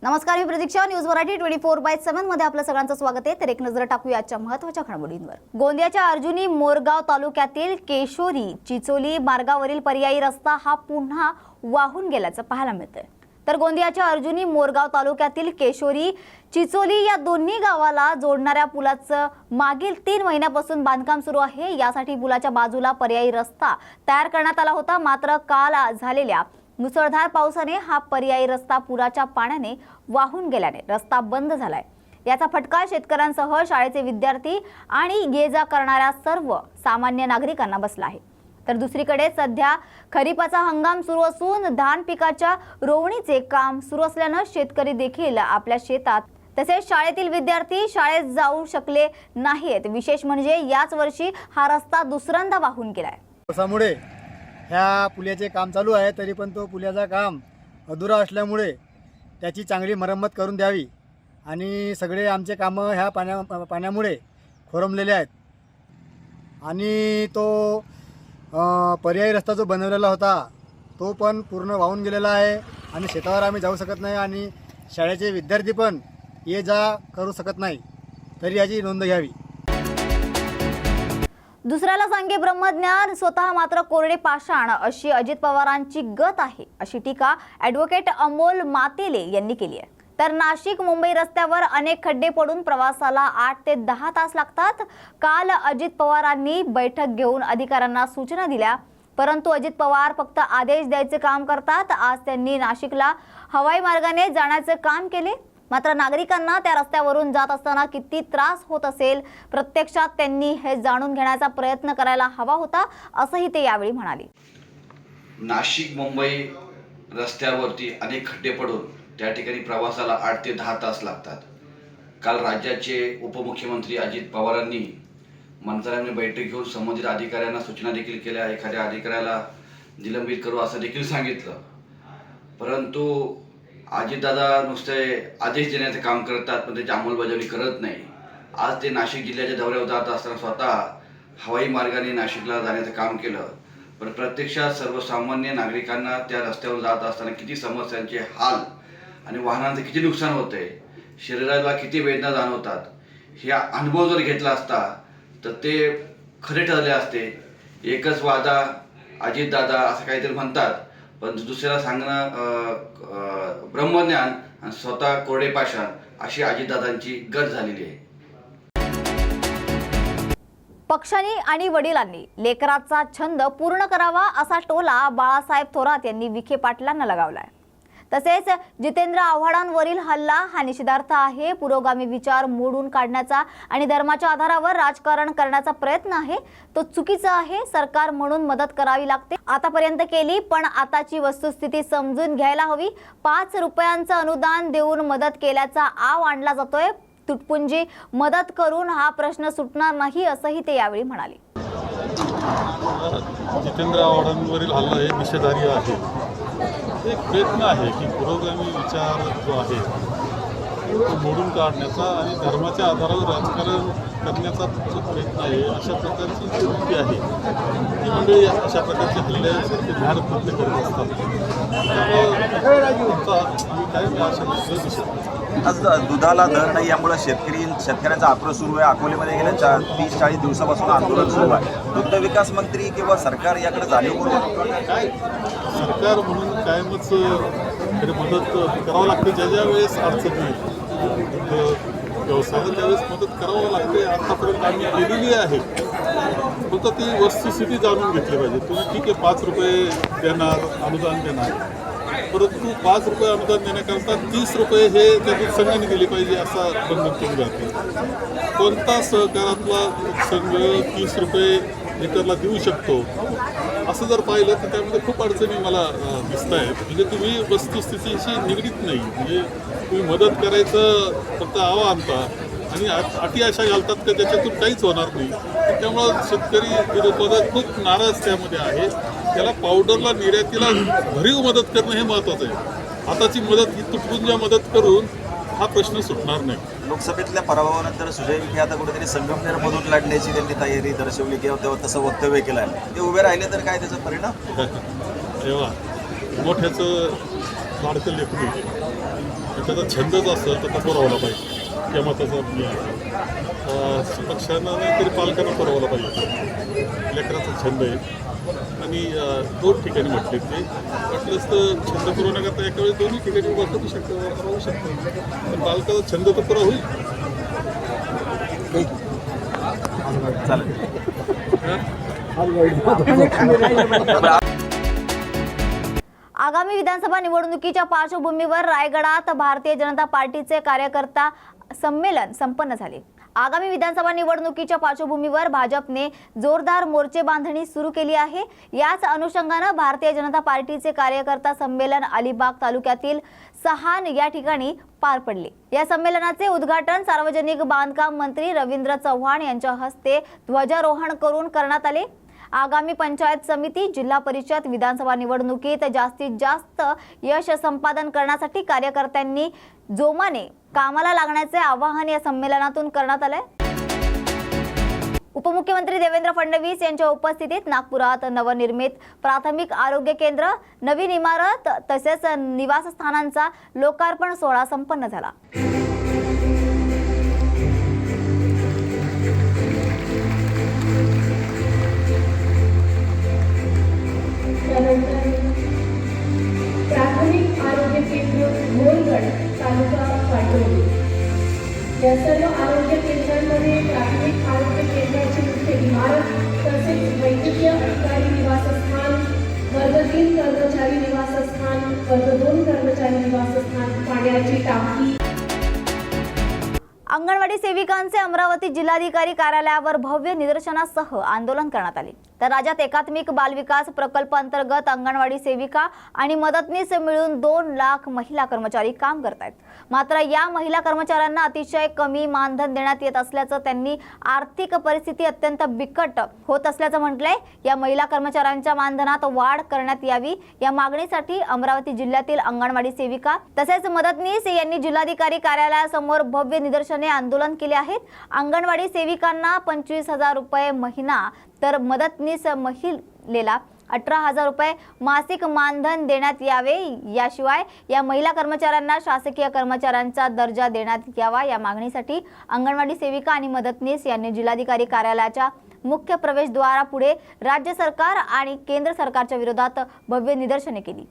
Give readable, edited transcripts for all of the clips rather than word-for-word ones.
नमस्कार, मी प्रतीक्षा. न्यूज मराठी 24/7 मध्ये आपलं सगळ्यांचं स्वागत आहे. तर एक नजर टाकूया आजच्या महत्त्वाच्या घडामोडींवर. गोंदियाच्या अर्जुनी मोरगाव तालुक्यातील केशोरी चिचोली मार्गावरील पर्यायी रस्ता हा पुन्हा वाहून गेल्याचं पाहायला मिळतंय. तर गोंदियाच्या अर्जुनी मोरगाव तालुक्यातील केशोरी चिचोली या दोन्ही गावाला जोडणाऱ्या पुलाचं मागील 3 महिन्यापासून बांधकाम सुरू आहे. यासाठी पुलाच्या बाजूला पर्यायी रस्ता तयार करण्यात आला होता. मात्र काल झालेल्या मुसळधार पावसाने हा पर्यायी रस्ता पुराच्या पाण्याने वाहून गेल्याने रस्ता बंद झालाय. याचा फटका शेतकऱ्यांसह शाळेचे विद्यार्थी आणि ये-जा करणाऱ्या सर्व सामान्य नागरिकांना बसला आहे. तर दुसरीकडे सध्या खरीपाचा हंगाम सुरू असून धान पिकाच्या रोवणीचे काम सुरू असल्यानं शेतकरी देखील आपल्या शेतात तसेच शाळेतील विद्यार्थी शाळेत जाऊ शकले नाहीत. विशेष म्हणजे याच वर्षी हा रस्ता दुसऱ्यांदा वाहून गेलाय. पावसामुळे ह्या पुलाचे काम चालू आहे, तरी पण तो पुलाचा काम अधुरा असल्यामुळे त्याची चांगली मरम्मत करून द्यावी आणि सगळे आमचे कामं ह्या पाण्यामुळे खोरमलेले आहेत. आणि तो पर्यायी रस्ता जो बनवलेला होता तो पण पूर्ण वाहून गेलेला आहे आणि शेतावर आम्ही जाऊ शकत नाही आणि शाळेचे विद्यार्थी पण ये जा करू शकत नाही. तरी याची नोंद घ्यावी. दुसऱ्याला सांगे ब्रह्मज्ञान, स्वतः मात्र कोरडे पाषाण अशी अजित पवारांची गत आहे, अशी टीका ॲडव्होकेट अमोल मातेले यांनी केली आहे. तर नाशिक मुंबई रस्त्यावर अनेक खड्डे पडून प्रवासाला 8 ते 10 तास लागतात. काल अजित पवारांनी बैठक घेऊन अधिकाऱ्यांना सूचना दिल्या, परंतु अजित पवार फक्त आदेश द्यायचे काम करतात. आज त्यांनी नाशिकला हवाई मार्गाने जाण्याचे काम केले. मात्र नागरिकांना त्या रस्त्यावरून जात असताना किती त्रास होत असेल प्रत्यक्षात त्यांनी हे जाणून घेण्याचा प्रयत्न करायला हवा होता, असंही ते यावेळी म्हणाले. नाशिक मुंबई रस्त्यावरती अनेक खड्डे पडून त्या ठिकाणी प्रवासाला 8 ते 10 तास लागतात. काल राज्याचे उपमुख्यमंत्री अजित पवारांनी मंत्र्यांनी बैठक घेऊन संबंधित अधिकाऱ्यांना सूचना देखील केल्या. एखाद्या अधिकाऱ्याला निलंबित करू असं देखील सांगितलं. परंतु अजितदादा नुसते आदेश देण्याचे काम करतात, पण त्याची अंमलबजावणी करत नाही. आज ते नाशिक जिल्ह्याच्या दौऱ्यावर जात असताना स्वतः हवाई मार्गाने नाशिकला जाण्याचं काम केलं. पण प्रत्यक्षात सर्वसामान्य नागरिकांना त्या रस्त्यावर जात असताना किती समस्यांचे हाल आणि वाहनांचं किती नुकसान होते, शरीराला किती वेदना जाणवतात, हे अनुभव जर घेतला असता तर ते खरे ठरले असते. एकच वादा अजितदादा असं काहीतरी म्हणतात, पण दुसऱ्याला सांगणं ब्रह्मज्ञान आणि स्वतः कोरडे पाषाण अशी अजितदादांची गत झालेली आहे. पक्षांनी आणि वडिलांनी लेकराचा छंद पूर्ण करावा असा टोला बाळासाहेब थोरात यांनी विखे पाटलांना लगावलाय. तसेच जितेंद्र आव्हाडांवरील हल्ला हा निषेधार्थ आहे. पुरोगामी विचार मोडून काढण्याचा आणि धर्माच्या आधारावर राजकारण करण्याचा प्रयत्न आहे, तो चुकीचा आहे. सरकार म्हणून मदत करावी लागते, आतापर्यंत केली, पण आताची वस्तुस्थिती समजून घ्यायला हवी. 5 रुपयांचं अनुदान देऊन मदत केल्याचा आव आणला जातोय. तुटपुंजी मदत करून हा प्रश्न सुटणार नाही, असंही ते यावेळी म्हणाले. जितेंद्र आव्हाडांवरील हल्ला हे निषेधार्ह आहे. एक प्रयत्न आहे की पुरोगामी विचार जो आहे तो मोडून काढण्याचा आणि धर्माच्या आधारावर राजकारण करण्याचा जो प्रयत्न आहे, अशा प्रकारची जी वृत्ती आहे ती मंडळी अशा प्रकारचे हल्ल्यासारखे धाड कृत्य करत असतात. आज दुधाला दर नाही यामुळे शेतकऱ्यांचा आक्रोश सुरू आहे. अकोलेमध्ये गेल्या 30-40 दिवसापासून आंदोलन सुरू आहे. दुग्ध विकास मंत्री किंवा सरकार याकडे जाणीव करून काय सरकार म्हणून कायमच मदत करावं लागते. ज्या वेळेस अडचण येईल व्यवसायाला त्यावेळेस मदत करावं लागते. आतापर्यंत आम्ही केलेली आहे, फक्त ती वस्तुस्थिती जाणून घेतली पाहिजे. तुम्ही ठीक आहे 5 रुपये देणार, अनुदान देणार, परंतु 5 रुपये अनुदान देण्याकरता 30 रुपये हे त्यातून संघाने दिले पाहिजे असा बंधन तुम्ही जाते. कोणता सहकारातला संघ 30 रुपये लिटरला देऊ शकतो असं जर पाहिलं तर त्यामध्ये खूप अडचणी मला दिसत आहेत. म्हणजे तुम्ही वस्तुस्थितीशी निगडीत नाही, म्हणजे तुम्ही मदत करायचं फक्त आवा आणता आणि अटी अशा घालतात की त्याच्यातून काहीच होणार नाही. त्यामुळं शेतकरी विरोधात खूप नाराज त्यामध्ये आहे. त्याला पावडरला निर्यातीला भरीव मदत करणं हे महत्त्वाचं आहे. आताची मदत ही तुटपुंजा मदत करून हा प्रश्न सुटणार नाही. लोकसभेतल्या पराभवानंतर सुजय विखे आता कुठेतरी संगमनेरमधून लढण्याची त्यांनी तयारी दर्शवली किंवा तेव्हा तसं वक्तव्य केलं आहे. ते उभे राहिले तर काय त्याचा परिणाम? तेव्हा मोठ्याचं लाडकं लेकरू त्याचा छंदच असेल तर तो पुरवला पाहिजे या मताचा पक्षांना नाही तरी पालकांना पुरवला पाहिजे. लेकराचा छंद आहे आणि 2 ठिकाणी म्हटले ते वाटलंच तर छंद पुरवण्याकरता एका वेळेस 2ही ठिकाणी वापरू शकतो राहू शकतो पण पालकाचा छंद तर पुरा होईल. आगामी विधानसभा निवडणुकीच्या पार्श्वभूमीवर रायगडात भारतीय जनता पार्टीचे कार्यकर्ता संमेलन संपन्न झाले. आगामी विधानसभा निवडणुकीच्या पार्श्वभूमीवर भाजपने जोरदार मोर्चे बांधणी सुरू केली आहे. याच अनुषंगाने भारतीय जनता पार्टीचे कार्यकर्ता संमेलन अलिबाग तालुक्यातील सहान या ठिकाणी पार पडले. या संमेलनाचे उद्घाटन सार्वजनिक बांधकाम मंत्री रवींद्र चव्हाण यांच्या हस्ते ध्वजारोहण करून करण्यात आले. आगामी पंचायत समिती, जिल्हा परिषद, विधानसभा निवडणुकीत जास्तीत जास्त यश संपादन करण्यासाठी कार्यकर्त्यांनी जोमाने कामाला लागण्याचे आवाहन या संमेलनातून करण्यात आले. उपमुख्यमंत्री देवेंद्र फडणवीस यांच्या उपस्थितीत नागपुरात नवनिर्मित प्राथमिक आरोग्य केंद्र, नवीन इमारत तसेच निवासस्थानांचा लोकार्पण सोहळा संपन्न झाला. प्राथमिक आरोग्य केंद्र मोरगड, तालुका पाटोली. या सर्व आरोग्य केंद्रांमध्ये प्राथमिक आरोग्य केंद्राची मुख्य इमारत तसेच वैद्यकीय अधिकारी निवासस्थान, वर्ग 3 कर्मचारी निवासस्थान, वर्ग 2 कर्मचारी निवासस्थान, पाण्याची टाकी. अंगणवाडी सेविकांचे अमरावती जिल्हाधिकारी कार्यालयावर भव्य निदर्शनासह आंदोलन करण्यात आले. तर राज्यात एकात्मिक बालविकास प्रकल्प अंतर्गत अंगणवाडी सेविका आणि मदतनीस मिळून 2 लाख महिला कर्मचारी काम करत आहेत. मात्र या महिला कर्मचाऱ्यांना अतिशय कमी मानधन देण्यात येत असल्याचं, त्यांनी आर्थिक परिस्थिती अत्यंत बिकट होत असल्याचं म्हटलंय. या महिला कर्मचाऱ्यांच्या मानधनात वाढ करण्यात यावी या मागणीसाठी अमरावती जिल्ह्यातील अंगणवाडी सेविका तसेच मदतनीस यांनी जिल्हाधिकारी कार्यालयासमोर भव्य निदर्शने आंदोलन केले आहेत. अंगणवाडी सेविकांना 25,000 रुपये महिना तर मदतनीस महिलेला 18,000 रुपये मासिक मानधन देण्यात यावे. याशिवाय या महिला कर्मचाऱ्यांना शासकीय कर्मचाऱ्यांचा दर्जा देण्यात यावा या मागणीसाठी अंगणवाडी सेविका आणि मदतनीस यांनी जिल्हाधिकारी कार्यालयाच्या मुख्य प्रवेशद्वारापुढे राज्य सरकार आणि केंद्र सरकारच्या विरोधात भव्य निदर्शने केली.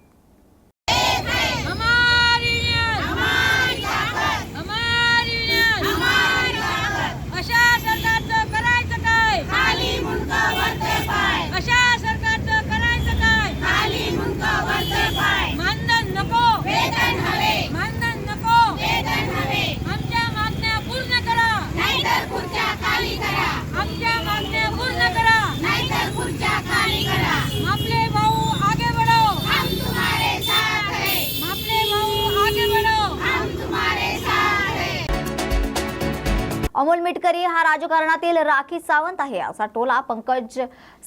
अमोल मिटकरी हा राजकारणातील राखी सावंत आहे असा टोला पंकज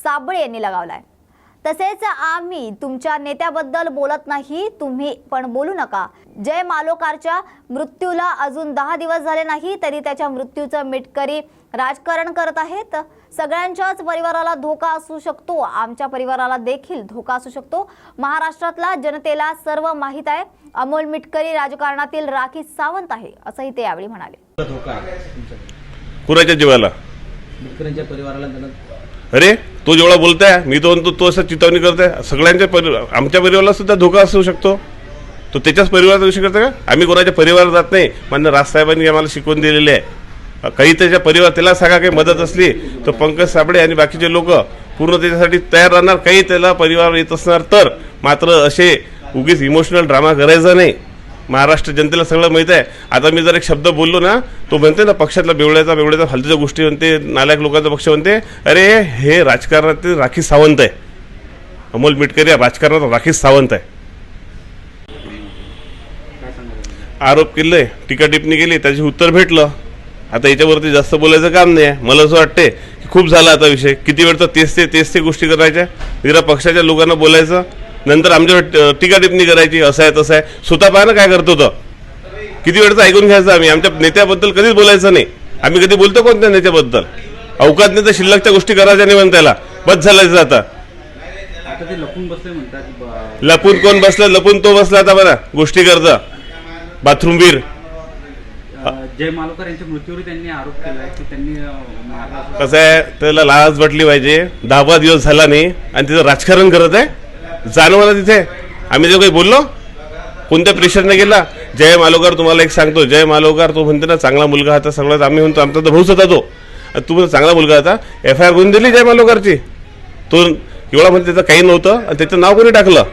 साबळे यांनी लगावलाय. तसेच आम्ही तुमच्या नेत्याबद्दल बोलत नाही, तुम्ही पण बोलू नका. जय मालोकारच्या मृत्यूला अजून 10 दिवस झाले नाही तरी त्याच्या मृत्यूचं मिटकरी राजकारण करत आहेत. सगळ्यांच्याच परिवाराला धोका असू शकतो, आमच्या परिवाराला देखील धोका असू शकतो. महाराष्ट्रातल्या जनतेला सर्व माहीत आहे. अमोल मिटकरी राजकारणातील राखी सावंत आहे असंही ते यावेळी म्हणाले. धोका आहे कुणाच्या जीवाला? मिटकरींच्या परिवाराला. अरे तो जेवढा बोलताय, मी तो म्हणतो तो असं चितावणी करताय. सगळ्यांच्या आमच्या परिवाराला सुद्धा धोका असू शकतो. तो त्याच्याच परिवाराचा विषय करता का? आम्ही कोणाच्या परिवारात जात नाही. मान्य राजसाहेबांनी आम्हाला शिकवून दिलेले आहे. काही त्याच्या परिवार त्याला सांगा काही मदत असली तर पंकज साबळे आणि बाकीचे लोक पूर्ण त्याच्यासाठी तयार राहणार. काही त्याला परिवार येत असणार तर मात्र असे उगीच इमोशनल ड्रामा करायचा नाही. महाराष्ट्र जनतेला सगळं माहित आहे. आता मी जर एक शब्द बोललो ना, तो म्हणते ना पक्षातला बेवड्याचा फालतूच्या गोष्टी म्हणते, नालायक लोकांचा पक्ष म्हणते. अरे हे राजकारणातील राखी सावंत आहे. अमोल मिटकरी राजकारणात राखी सावंत आहे. आरोप केले, टीका टिप्पणी केली, त्याचे उत्तर भेटलं. आता याच्यावरती जास्त बोलायचं काम नाही आहे. मला असं वाटते की खूप झाला आता विषय. किती वेळ तर तेच ते गोष्टी करायच्या. जरा पक्षाच्या लोकांना बोलायचं, नंतर आमच्यावर टीका टिप्पणी करायची. असं आहे तसं आहे. स्वतः पाहा ना काय करतो तर. किती वेळचं ऐकून घ्यायचं. आम्ही आमच्या नेत्याबद्दल कधीच बोलायचं नाही. आम्ही कधी बोलतो कोणत्या नेत्याबद्दल? अवकात नाही तर शिल्लकच्या गोष्टी करायच्या नाही म्हणता याला. बस झालायचं आता. ते लपून बसले म्हणतात. लपून कोण बसलं? लपून तो बसला आता बघा गोष्टी करता. बाथरूमवीर. जय मालोकर यांच्या मृत्यूवर त्यांनी आरोप केला आहे की त्यांनी मारला. कसं आहे, त्याला लाज वाटली पाहिजे. 10 दिवस झाला नाही आणि तिथं राजकारण करत आहे. जाणवलं तिथे आम्ही जो काही बोललो, कोणत्या प्रेशरने गेला. जय मालोकर, तुम्हाला एक सांगतो, जय मालोकर तो म्हणते ना चांगला मुलगा होता सगळं. आम्ही म्हणतो आमचा तर भाऊच होता तो. तू चांगला मुलगा होता, FIR करून दिली जय मालोकरची. तो एवढा म्हणजे त्याचं काही नव्हतं आणि त्याचं नाव कोणी टाकलं.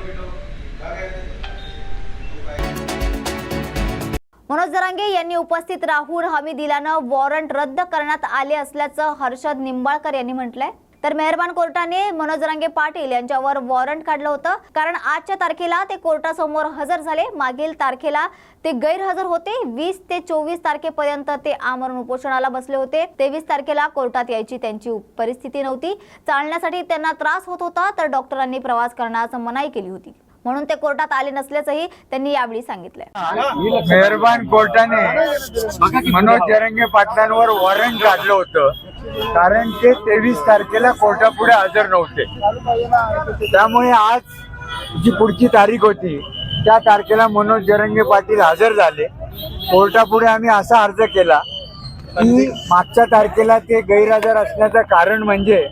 मनोज जरांगे यांनी उपस्थित राहून हमी दिल्यानं वॉरंट रद्द करण्यात आले असल्याचं हर्षद निंबाळकर यांनी म्हटलंय. तर मेहरबान कोर्टाने मनोज जरांगे पाटील यांच्यावर वॉरंट काढलं होतं, कारण आजच्या तारखेला ते कोर्टासमोर हजर झाले. मागील तारखेला ते गैरहजर होते. 20 ते 24 तारखेपर्यंत ते आमरण उपोषणाला बसले होते. 23 तारखेला कोर्टात यायची त्यांची परिस्थिती नव्हती. चालण्यासाठी त्यांना त्रास होत होता, तर डॉक्टरांनी प्रवास करण्यास मनाई केली होती, म्हणून ते कोर्टात आले नसल्याचंही त्यांनी यावेळी सांगितलंय. मेहरबान कोर्टाने मनोज जरांगे पाटलांवर वॉरंट काढलं होतं, कारण ते 23 तारखेला कोर्टापुढे हजर नव्हते. त्यामुळे आज जी पुढची तारीख होती त्या तारखेला मनोज जरांगे पाटील हजर झाले. कोर्टापुढे आम्ही असा अर्ज केला की मागच्या तारखेला ते गैरहजर असण्याचं कारण म्हणजे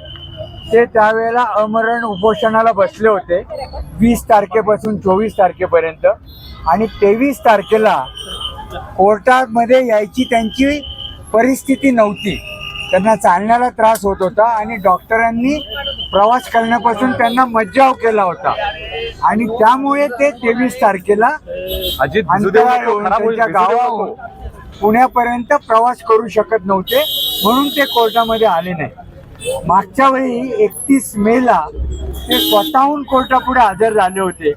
ते त्यावेळेला आमरण उपोषणाला बसले होते 20 तारखेपासून 24 तारखेपर्यंत, आणि 23 तारखेला कोर्टामध्ये यायची त्यांची परिस्थिती नव्हती. त्यांना चालण्याला त्रास होत होता आणि डॉक्टरांनी प्रवास करण्यापासून त्यांना मज्जाव केला होता, आणि त्यामुळे ते 23 तारखेला अंतराळ येऊन त्यांच्या गावाहून पुण्यापर्यंत प्रवास करू शकत नव्हते, म्हणून ते कोर्टामध्ये आले नाही. मागच्या वेळी 31 मेला ते स्वतःहून कोर्टापुढे हजर झाले होते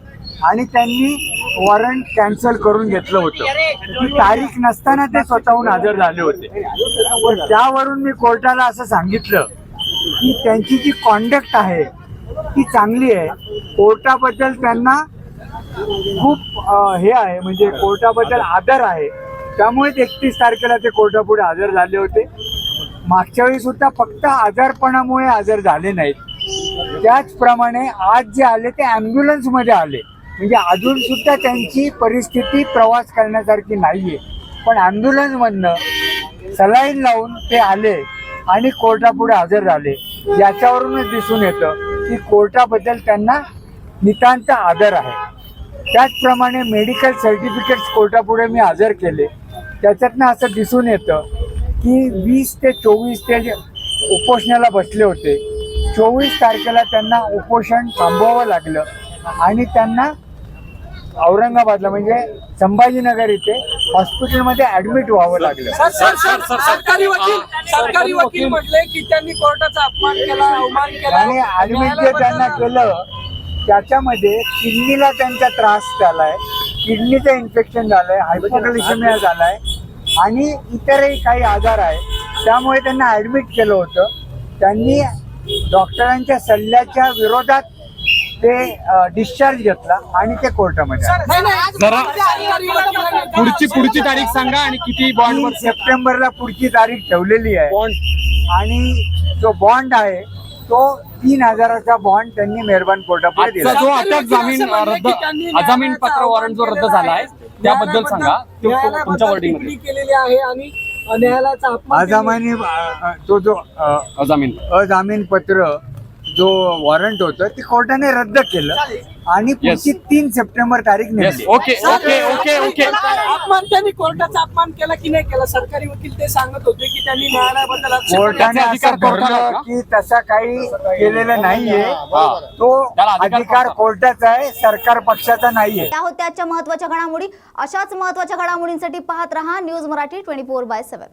आणि त्यांनी वॉरंट कॅन्सल करून घेतलं होतं. ती तारीख नसताना ते स्वतःहून हजर झाले होते. पण त्यावरून मी कोर्टाला असं सांगितलं की त्यांची जी कॉन्डक्ट आहे ती चांगली आहे. कोर्टाबद्दल त्यांना खूप हे आहे, म्हणजे कोर्टाबद्दल आदर आहे. त्यामुळेच 31 तारखेला ते कोर्टापुढे हजर झाले होते. मागच्या वेळी सुद्धा फक्त आजारपणामुळे हजर झाले नाहीत. त्याचप्रमाणे आज जे आले ते ॲम्ब्युलन्समध्ये आले, म्हणजे अजून सुद्धा त्यांची परिस्थिती प्रवास करण्यासारखी नाहीये, पण ॲम्ब्युलन्समधनं सलाईन लावून ते आले आणि कोर्टापुढे हजर झाले. याच्यावरूनच दिसून येतं की कोर्टाबद्दल त्यांना नितांत आदर आहे. त्याचप्रमाणे मेडिकल सर्टिफिकेट्स कोर्टापुढे मी हजर केले. त्याच्यातनं असं दिसून येतं की 20 ते 24 ते उपोषणाला बसले होते. 24 तारखेला त्यांना उपोषण थांबवावं लागलं आणि त्यांना औरंगाबादला म्हणजे संभाजीनगर इथे हॉस्पिटलमध्ये ऍडमिट व्हावं लागलं. सरकारी वकील म्हटले की त्यांनी कोर्टाचा अपमान केला, अवमान केला, आणि ऍडमिट जे त्यांना केलं त्याच्यामध्ये किडनीला त्यांचा त्रास झालाय, किडनीचं इन्फेक्शन झालंय, हायपोग्लायसेमिया झालाय आणि इतरही काही आजार आहे. त्यामुळे त्यांना ऍडमिट केलं होतं. त्यांनी डॉक्टरांच्या सल्ल्याच्या विरोधात ते डिस्चार्ज घेतला आणि ते कोर्टामध्ये पुढची तारीख सांगा आणि किती बॉन्ड. 3 सप्टेंबरला पुढची तारीख ठेवलेली आहे आणि जो बॉन्ड आहे तो 3,000चा बॉन्ड त्यांनी मेहरबान कोर्टापुढे दिला. जो अटक जामीन पत्र वॉरंट जो रद्द झाला आहे त्याबद्दल सांगा, तुमच्या वर्डिंगमध्ये केलेली आहे आणि न्यायालयाचा अजामिनी तो जो अजामीन पत्र जो वॉरंट होतं ते कोर्टाने रद्द केलं आणि पुढची 3 सप्टेंबर तारीख नेमली. ओके. अपमान, त्यांनी कोर्टाचा अपमान केला की नाही केला? सरकारी वकील ते सांगत होते की त्यांनी न्यायालयाबद्दल कोर्टाने असं ठरवलं की तसा काही केलेलं नाहीये. तो अधिकार कोर्टाचा आहे, सरकार पक्षाचा नाहीये. त्या होत्या आजच्या महत्त्वाच्या घडामोडी. अशाच महत्त्वाच्या घडामोडींसाठी पाहत रहा न्यूज मराठी 24/7.